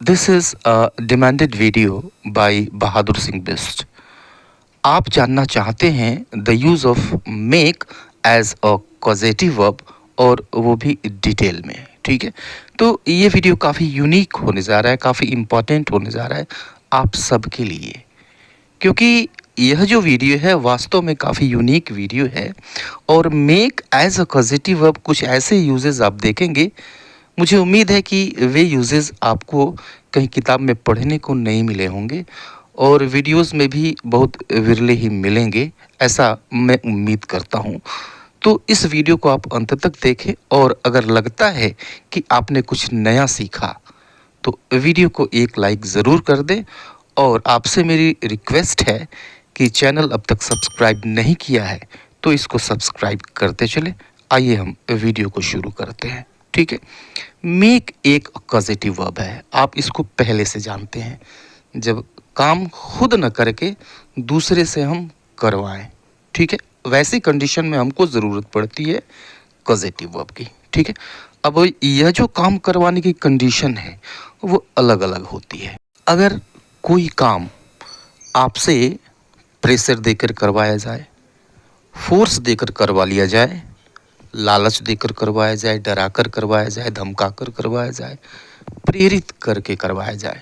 This is a demanded video by Bahadur Singh Best. आप जानना चाहते हैं the use of make as a causative verb और वो भी डिटेल में, ठीक है। तो ये वीडियो काफ़ी यूनिक होने जा रहा है, काफ़ी इम्पॉर्टेंट होने जा रहा है आप सबके लिए, क्योंकि यह जो वीडियो है वास्तव में काफ़ी यूनिक वीडियो है। और make as a causative verb कुछ ऐसे यूजेस आप देखेंगे, मुझे उम्मीद है कि वे यूजेस आपको कहीं किताब में पढ़ने को नहीं मिले होंगे और वीडियोस में भी बहुत विरले ही मिलेंगे, ऐसा मैं उम्मीद करता हूँ। तो इस वीडियो को आप अंत तक देखें और अगर लगता है कि आपने कुछ नया सीखा तो वीडियो को एक लाइक ज़रूर कर दें। और आपसे मेरी रिक्वेस्ट है कि चैनल अब तक सब्सक्राइब नहीं किया है तो इसको सब्सक्राइब करते चले। आइए हम वीडियो को शुरू करते हैं, ठीक है। मेक एक कॉजेटिव वर्ब है, आप इसको पहले से जानते हैं। जब काम खुद न करके दूसरे से हम करवाएं, ठीक है, वैसी कंडीशन में हमको ज़रूरत पड़ती है कॉजेटिव वर्ब की, ठीक है। अब यह जो काम करवाने की कंडीशन है वो अलग अलग होती है। अगर कोई काम आपसे प्रेशर देकर करवाया जाए, फोर्स देकर करवा लिया जाए, लालच देकर करवाया जाए, डराकर करवाया जाए, धमकाकर करवाया जाए, प्रेरित करके करवाया जाए,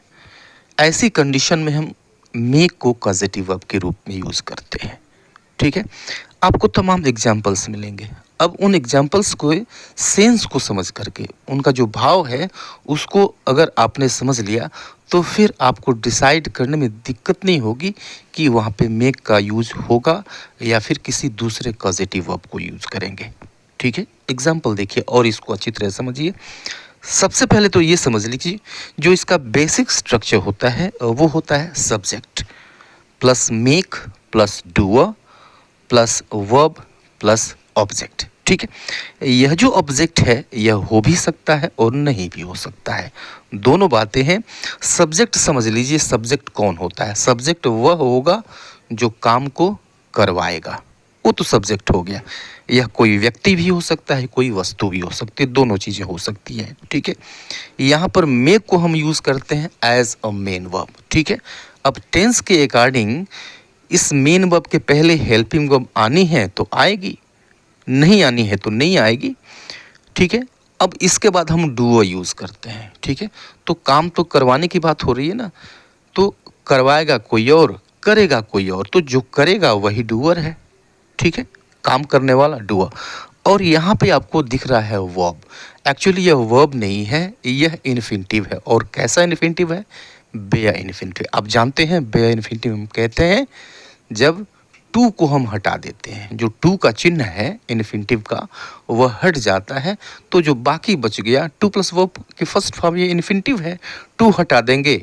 ऐसी कंडीशन में हम मेक को कॉजेटिव वर्ब के रूप में यूज़ करते हैं, ठीक है। आपको तमाम एग्जाम्पल्स मिलेंगे। अब उन एग्जाम्पल्स को सेंस को समझ करके उनका जो भाव है उसको अगर आपने समझ लिया तो फिर आपको डिसाइड करने में दिक्कत नहीं होगी कि वहाँ पे मेक का यूज होगा या फिर किसी दूसरे कॉजेटिव वर्ब को यूज़ करेंगे, ठीक है। एग्जाम्पल देखिए और इसको अच्छी तरह समझिए। सबसे पहले तो ये समझ लीजिए जो इसका बेसिक स्ट्रक्चर होता है वो होता है subject plus make plus doer plus verb plus object, ठीक है। यह जो ऑब्जेक्ट है यह हो भी सकता है और नहीं भी हो सकता है, दोनों बातें हैं। सब्जेक्ट समझ लीजिए, सब्जेक्ट कौन होता है? सब्जेक्ट वह होगा जो काम को करवाएगा, वो तो सब्जेक्ट हो गया। यह कोई व्यक्ति भी हो सकता है, कोई वस्तु भी हो सकती है, दोनों चीज़ें हो सकती हैं, ठीक है। यहाँ पर मेक को हम यूज़ करते हैं एज अ मेन वर्ब, ठीक है। अब टेंस के अकॉर्डिंग इस मेन वर्ब के पहले हेल्पिंग वर्ब आनी है तो आएगी, नहीं आनी है तो नहीं आएगी, ठीक है। अब इसके बाद हम डूअर यूज़ करते हैं, ठीक है। तो काम तो करवाने की बात हो रही है ना, तो करवाएगा कोई और, करेगा कोई और, तो जो करेगा वही डूअर है, ठीक है, काम करने वाला डूअर। और यहाँ पे आपको दिख रहा है वर्ब, एक्चुअली यह वर्ब नहीं है, यह इन्फिनिटिव है। और कैसा इन्फिनिटिव है? Bare infinitive. आप जानते हैं बेयर इन्फिनिटिव हम कहते हैं जब टू को हम हटा देते हैं, जो टू का चिन्ह है इन्फिनिटिव का वह हट जाता है, तो जो बाकी बच गया टू प्लस वर्ब की फर्स्ट फॉर्म ये इन्फिनिटिव है, टू हटा देंगे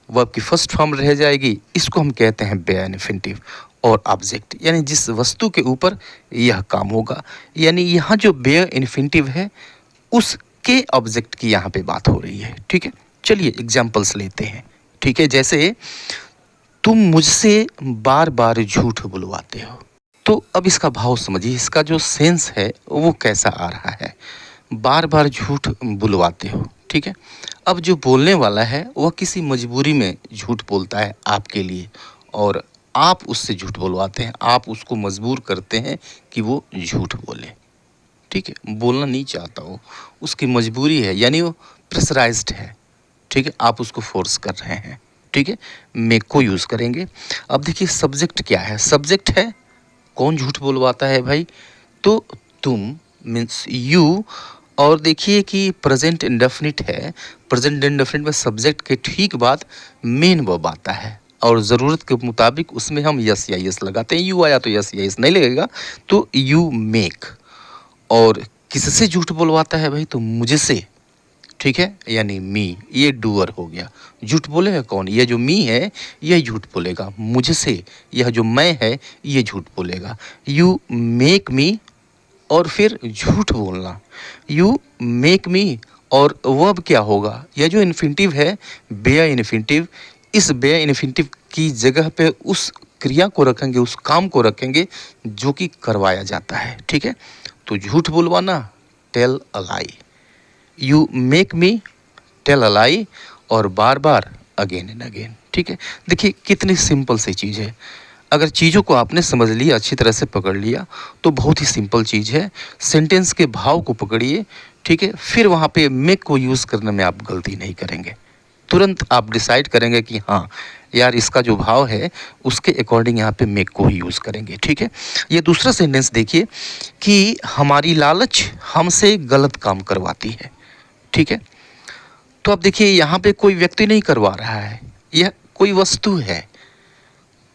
वर्ब की फर्स्ट फॉर्म रह जाएगी, इसको हम कहते हैं बेयर इन्फिनिटिव। और ऑब्जेक्ट यानी जिस वस्तु के ऊपर यह काम होगा, यानी यहाँ जो बेयर इन्फिनिटिव है उसके ऑब्जेक्ट की यहाँ पे बात हो रही है, ठीक है। चलिए एग्जाम्पल्स लेते हैं, ठीक है। जैसे तुम मुझसे बार बार झूठ बुलवाते हो, तो अब इसका भाव समझिए, इसका जो सेंस है वो कैसा आ रहा है। बार बार झूठ बुलवाते हो, ठीक है। अब जो बोलने वाला है वह किसी मजबूरी में झूठ बोलता है आपके लिए और आप उससे झूठ बुलवाते हैं, आप उसको मजबूर करते हैं कि वो झूठ बोले, ठीक है। बोलना नहीं चाहता हो, उसकी मजबूरी है, यानी वो प्रेशराइज्ड है, ठीक है, आप उसको फोर्स कर रहे हैं, ठीक है। मेक को यूज़ करेंगे। अब देखिए सब्जेक्ट क्या है? सब्जेक्ट है कौन झूठ बोलवाता है भाई, तो तुम मीन्स यू। और देखिए कि प्रेजेंट इंडेफिनिट है, प्रेजेंट इंडेफिनिट में सब्जेक्ट के ठीक बाद मेन वर्ब आता है और ज़रूरत के मुताबिक उसमें हम यस या यस लगाते हैं। यू आया तो यस या यस नहीं लगेगा, तो यू मेक। और किससे झूठ बोलवाता है भाई, तो मुझसे, ठीक है, यानी मी, ये डूअर हो गया। झूठ बोलेगा कौन? ये जो मी है ये झूठ बोलेगा मुझसे, यह जो मैं है ये झूठ बोलेगा। यू मेक मी और फिर झूठ बोलना, यू मेक मी। और वर्ब क्या होगा? यह जो इन्फिनिटिव है बेयर इन्फिनिटिव, इस बेयर इन्फिनिटिव की जगह पे उस क्रिया को रखेंगे, उस काम को रखेंगे जो कि करवाया जाता है, ठीक है। तो झूठ बोलवाना, tell a lie, you make me tell a lie. और बार बार अगेन एंड अगेन। ठीक है, देखिए कितनी सिंपल सी चीज़ है। अगर चीज़ों को आपने समझ लिया, अच्छी तरह से पकड़ लिया, तो बहुत ही सिंपल चीज़ है। सेंटेंस के भाव को पकड़िए, ठीक है, फिर वहाँ पे मेक को यूज़ करने में आप गलती नहीं करेंगे। तुरंत आप डिसाइड करेंगे कि हाँ यार, इसका जो भाव है उसके अकॉर्डिंग यहाँ पे मेक को ही यूज़ करेंगे। ठीक है, ये दूसरा सेंटेंस देखिए कि हमारी लालच हमसे गलत काम करवाती है। ठीक है, तो अब देखिए यहाँ पे कोई व्यक्ति नहीं करवा रहा है, यह कोई वस्तु है।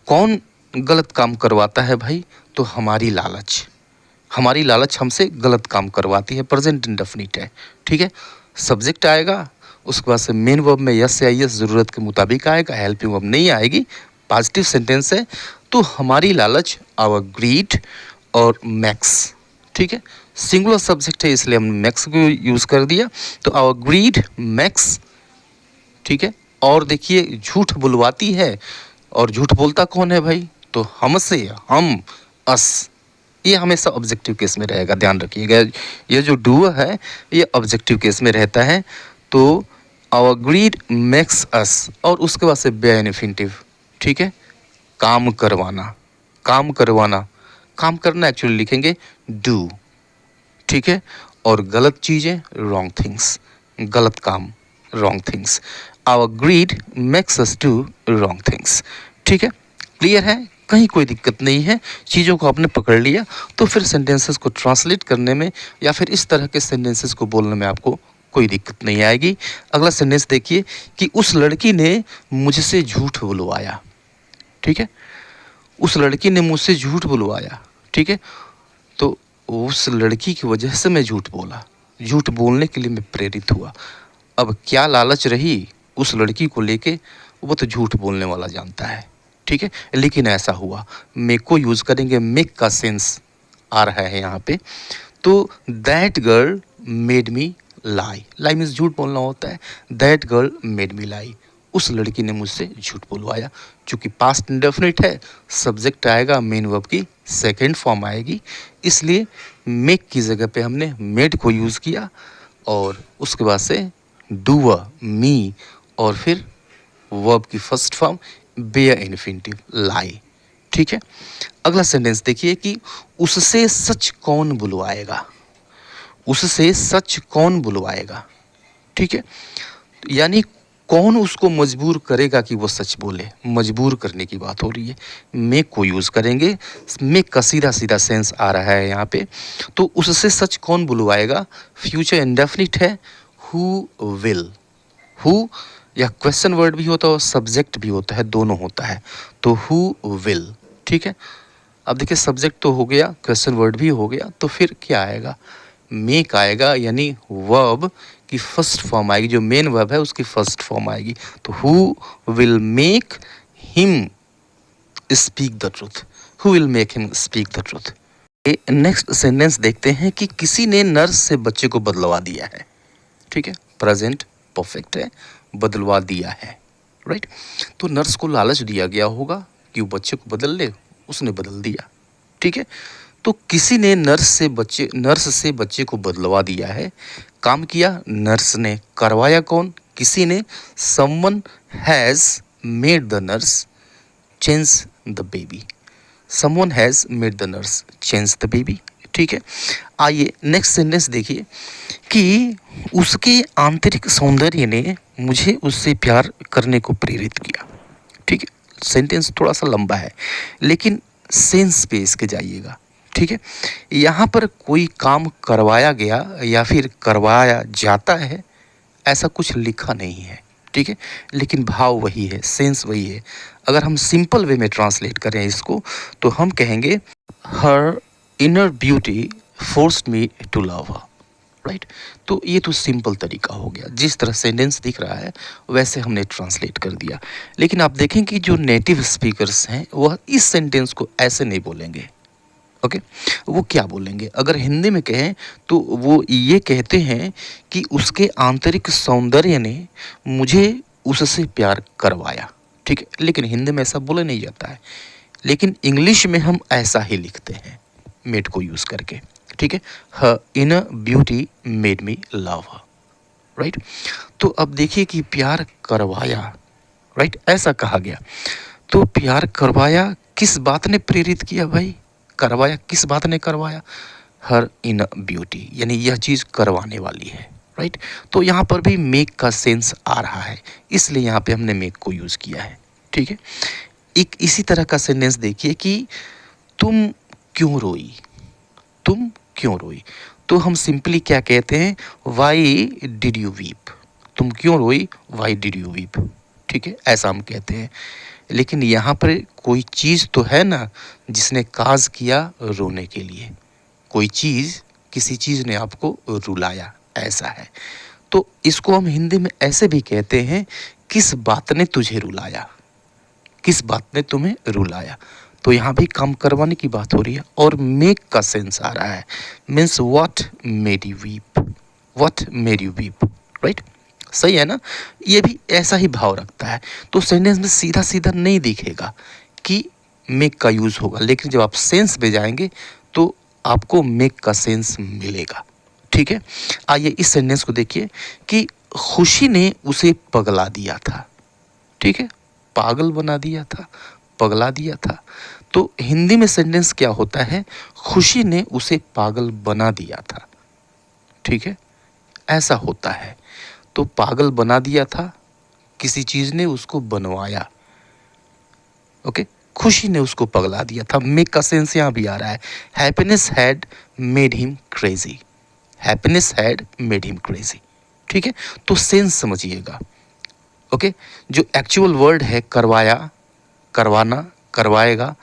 कौन गलत काम करवाता है भाई? तो हमारी लालच। हमारी लालच हमसे गलत काम करवाती है, प्रेजेंट इंडेफिनिट है। ठीक है, सब्जेक्ट आएगा, उसके बाद से मेन वर्ब में यस या यस ज़रूरत के मुताबिक आएगा, हेल्पिंग वर्ब नहीं आएगी, पॉजिटिव सेंटेंस है। तो हमारी लालच, आवर ग्रीड और मैक्स। ठीक है, सिंगुलर सब्जेक्ट है इसलिए हमने मैक्स को यूज़ कर दिया। तो आवर ग्रीड मैक्स। ठीक है, और देखिए झूठ बुलवाती है, और झूठ बोलता कौन है भाई? तो हमसे, हम, अस। ये हमेशा ऑब्जेक्टिव केस में रहेगा, ध्यान रखिएगा। ये जो डूअर है ये ऑब्जेक्टिव केस में रहता है। तो आवर ग्रीड मेक्स अस, और उसके बाद से बे इन्फिनिटिव। ठीक है, काम करवाना, काम करवाना, काम करना एक्चुअली लिखेंगे डू। ठीक है, और गलत चीज़ें रॉन्ग थिंग्स, गलत काम wrong things. Our greed makes us do wrong things. ठीक है, क्लियर है? कहीं कोई दिक्कत नहीं है। चीज़ों को आपने पकड़ लिया तो फिर सेंटेंसेस को ट्रांसलेट करने में या फिर इस तरह के सेंटेंसेस को बोलने में आपको कोई दिक्कत नहीं आएगी। अगला सेंटेंस देखिए कि उस लड़की ने मुझसे झूठ बुलवाया। ठीक है, उस लड़की ने मुझसे झूठ बुलवाया। ठीक है, तो उस लड़की की वजह से मैं झूठ बोला, झूठ बोलने के लिए मैं प्रेरित हुआ। अब क्या लालच रही उस लड़की को लेके, वो तो झूठ बोलने वाला जानता है। ठीक है, लेकिन ऐसा हुआ। मेक को यूज़ करेंगे, मेक का सेंस आ रहा है यहाँ पे। तो that girl made me lie, lie means झूठ बोलना होता है। दैट गर्ल मेड मी लाई, उस लड़की ने मुझसे झूठ बुलवाया। चूँकि पास्ट इंडेफिनिट है, सब्जेक्ट आएगा, मेन वर्ब की सेकेंड फॉर्म आएगी, इसलिए मेक की जगह पे हमने मेड को यूज़ किया, और उसके बाद से डूअर मी, और फिर वर्ब की फर्स्ट फॉर्म बेयर इन्फिनिटिव लाई। ठीक है, अगला सेंटेंस देखिए कि उससे सच कौन बुलवाएगा, उससे सच कौन बुलवाएगा। ठीक है, यानी कौन उसको मजबूर करेगा कि वो सच बोले, मजबूर करने की बात हो रही है। मेक को यूज़ करेंगे, मेक का सीधा सीधा सेंस आ रहा है यहाँ पे। तो उससे सच कौन बुलवाएगा, फ्यूचर इंडेफिनिट है, हु विल। हु या क्वेश्चन वर्ड भी होता है और सब्जेक्ट भी होता है, दोनों होता है। तो हु विल। ठीक है, अब देखिए सब्जेक्ट तो हो गया, क्वेश्चन वर्ड भी हो गया, तो फिर क्या आएगा? मेक आएगा, यानी वर्ब की फर्स्ट फॉर्म आएगी, जो मेन वर्ब है उसकी फर्स्ट फॉर्म आएगी। तो who will make him speak the truth, who will make him speak the truth. Next sentence देखते हैं कि किसी ने नर्स से बच्चे को बदलवा दिया है। ठीक है, प्रेजेंट परफेक्ट है, बदलवा दिया है, राइट। तो नर्स को लालच दिया गया होगा कि वो बच्चे को बदल ले, उसने बदल दिया। ठीक है, तो किसी ने नर्स से बच्चे को बदलवा दिया है। काम किया नर्स ने, करवाया कौन? किसी ने। Someone has made the nurse change the baby, someone has made the nurse change the baby. ठीक है, आइए नेक्स्ट सेंटेंस देखिए कि उसके आंतरिक सौंदर्य ने मुझे उससे प्यार करने को प्रेरित किया। ठीक है, सेंटेंस थोड़ा सा लंबा है लेकिन सेंस पे इसके जाइएगा। ठीक है, यहाँ पर कोई काम करवाया गया या फिर करवाया जाता है ऐसा कुछ लिखा नहीं है। ठीक है, लेकिन भाव वही है, सेंस वही है। अगर हम सिंपल वे में ट्रांसलेट करें इसको तो हम कहेंगे her inner beauty forced me to love her, right. तो ये तो सिंपल तरीका हो गया, जिस तरह सेंटेंस दिख रहा है वैसे हमने ट्रांसलेट कर दिया। लेकिन आप देखें कि जो नेटिव स्पीकर्स हैं वह इस सेंटेंस को ऐसे नहीं बोलेंगे। ओके, वो क्या बोलेंगे? अगर हिंदी में कहें तो वो ये कहते हैं कि उसके आंतरिक सौंदर्य ने मुझे उससे प्यार करवाया। ठीक है, लेकिन हिंदी में ऐसा बोला नहीं जाता है, लेकिन इंग्लिश में हम ऐसा ही लिखते हैं मेड को यूज़ करके। ठीक है, हर inner beauty made me love her. Right. तो अब देखिए कि प्यार करवाया, राइट, ऐसा कहा गया। तो प्यार करवाया किस बात ने प्रेरित किया भाई? करवाया किस बात ने करवाया? हर इन ब्यूटी, यानी यह चीज़ करवाने वाली है, राइट। तो यहाँ पर भी मेक का सेंस आ रहा है, इसलिए यहाँ पे हमने मेक को यूज़ किया है, ठीक है। एक इसी तरह का सेंटेंस देखिए कि तुम क्यों रोई, तुम क्यों रोई। तो हम सिंपली क्या कहते हैं, वाई डिड यू वीप। तुम क्यों रोई, वाई डिड यू वीप, ठीक है, ऐसा हम कहते हैं। लेकिन यहाँ पर कोई चीज़ तो है ना जिसने काज किया रोने के लिए, कोई चीज़, किसी चीज़ ने आपको रुलाया, ऐसा है। तो इसको हम हिंदी में ऐसे भी कहते हैं, किस बात ने तुझे रुलाया, किस बात ने तुम्हें रुलाया। तो यहाँ भी काम करवाने की बात हो रही है और मेक का सेंस आ रहा है, means what made you weep, what made you weep, right. सही है ना, ये भी ऐसा ही भाव रखता है। तो सेंटेंस में सीधा सीधा नहीं दिखेगा कि मेक का यूज़ होगा, लेकिन जब आप सेंस पे जाएंगे तो आपको मेक का सेंस मिलेगा, ठीक है। आइए इस सेंटेंस को देखिए कि खुशी ने उसे पगला दिया था, ठीक है, पागल बना दिया था, पगला दिया था। तो हिंदी में सेंटेंस क्या होता है, खुशी ने उसे पागल बना दिया था, ठीक है, ऐसा होता है। तो पागल बना दिया था, किसी चीज़ ने उसको बनवाया, ओके, खुशी ने उसको पगला दिया था। मेक का सेंस यहाँ भी आ रहा है, happiness had made him crazy, happiness had made him crazy, ठीक है। तो सेंस समझिएगा, ओके। जो एक्चुअल वर्ड है करवाया, करवाना, करवाएगा,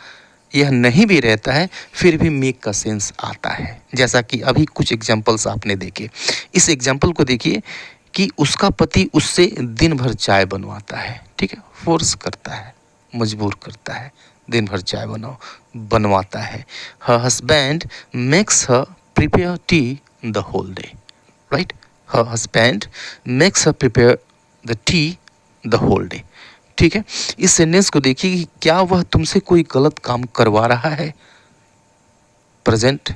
यह नहीं भी रहता है फिर भी मेक का सेंस आता है। जैसा कि अभी कुछ एग्जाम्पल्स आपने देखे, इस एग्जाम्पल को देखिए कि उसका पति उससे दिन भर चाय बनवाता है, ठीक है, फोर्स करता है, मजबूर करता है, दिन भर चाय बनवाता है। Her husband makes her prepare tea the whole day, right, her husband makes her prepare the tea the whole day, ठीक है। इस सेंटेंस को देखिए कि क्या वह तुमसे कोई गलत काम करवा रहा है, प्रेजेंट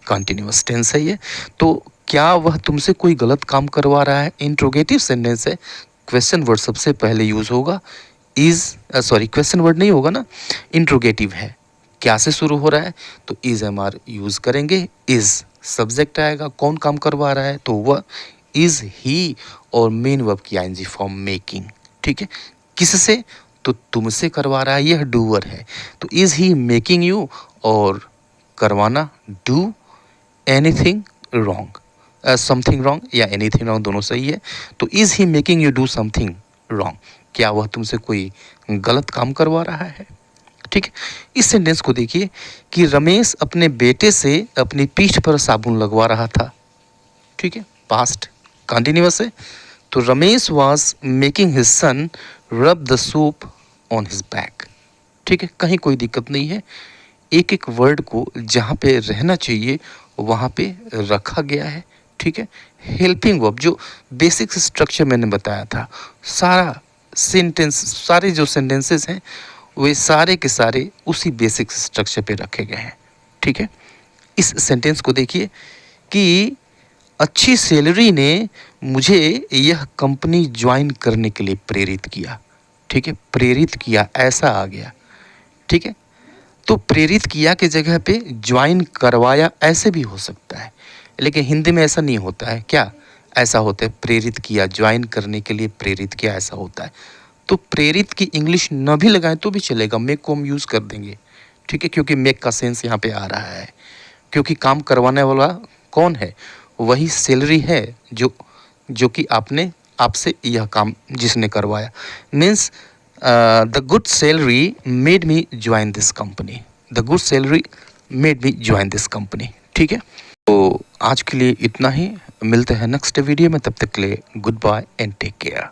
कंटिन्यूअस टेंस है ये। तो क्या वह तुमसे कोई गलत काम करवा रहा है, इंट्रोगेटिव सेंटेंस है, क्वेश्चन वर्ड सबसे पहले यूज होगा, इज सॉरी क्वेश्चन वर्ड नहीं होगा ना, इंट्रोगेटिव है, क्या से शुरू हो रहा है, तो इज एम आर यूज करेंगे, इज सब्जेक्ट आएगा, कौन काम करवा रहा है, तो वह इज ही, और मेन वर्ब की आईएनजी फॉर्म मेकिंग, ठीक है। किससे, तो तुमसे करवा रहा है, यह डूअर है, तो इज ही मेकिंग यू, और करवाना do anything wrong, something wrong या एनीथिंग रॉन्ग दोनों सही है। तो is he making you do something wrong, क्या वह तुमसे कोई गलत काम करवा रहा है, ठीक है। इस सेंटेंस को देखिए कि रमेश अपने बेटे से अपनी पीठ पर साबुन लगवा रहा था, ठीक है, पास्ट कंटिन्यूअस है। तो Ramesh was making his son रब the soup on his back, ठीक है, कहीं कोई दिक्कत नहीं है। एक एक वर्ड को जहाँ पे रहना चाहिए वहाँ पे रखा गया है, ठीक है। हेल्पिंग वर्ब जो बेसिक स्ट्रक्चर मैंने बताया था, सारा सेंटेंस, सारे जो सेंटेंसेस हैं वे सारे के सारे उसी बेसिक स्ट्रक्चर पे रखे गए हैं, ठीक है। इस सेंटेंस को देखिए कि अच्छी सैलरी ने मुझे यह कंपनी ज्वाइन करने के लिए प्रेरित किया, ठीक है, प्रेरित किया ऐसा आ गया, ठीक है। तो प्रेरित किया के जगह पे ज्वाइन करवाया ऐसे भी हो सकता है, लेकिन हिंदी में ऐसा नहीं होता है, क्या ऐसा होता है, प्रेरित किया, ज्वाइन करने के लिए प्रेरित किया, ऐसा होता है। तो प्रेरित की इंग्लिश न भी लगाएं तो भी चलेगा, मेक को हम यूज़ कर देंगे, ठीक है, क्योंकि मेक का सेंस यहाँ पे आ रहा है, क्योंकि काम करवाने वाला कौन है, वही सैलरी है जो कि आपसे यह काम जिसने करवाया, means the good salary made me join this company, the good salary made me join this company, ठीक है। तो आज के लिए इतना ही, मिलते हैं नेक्स्ट वीडियो में, तब तक के लिए goodbye and take care.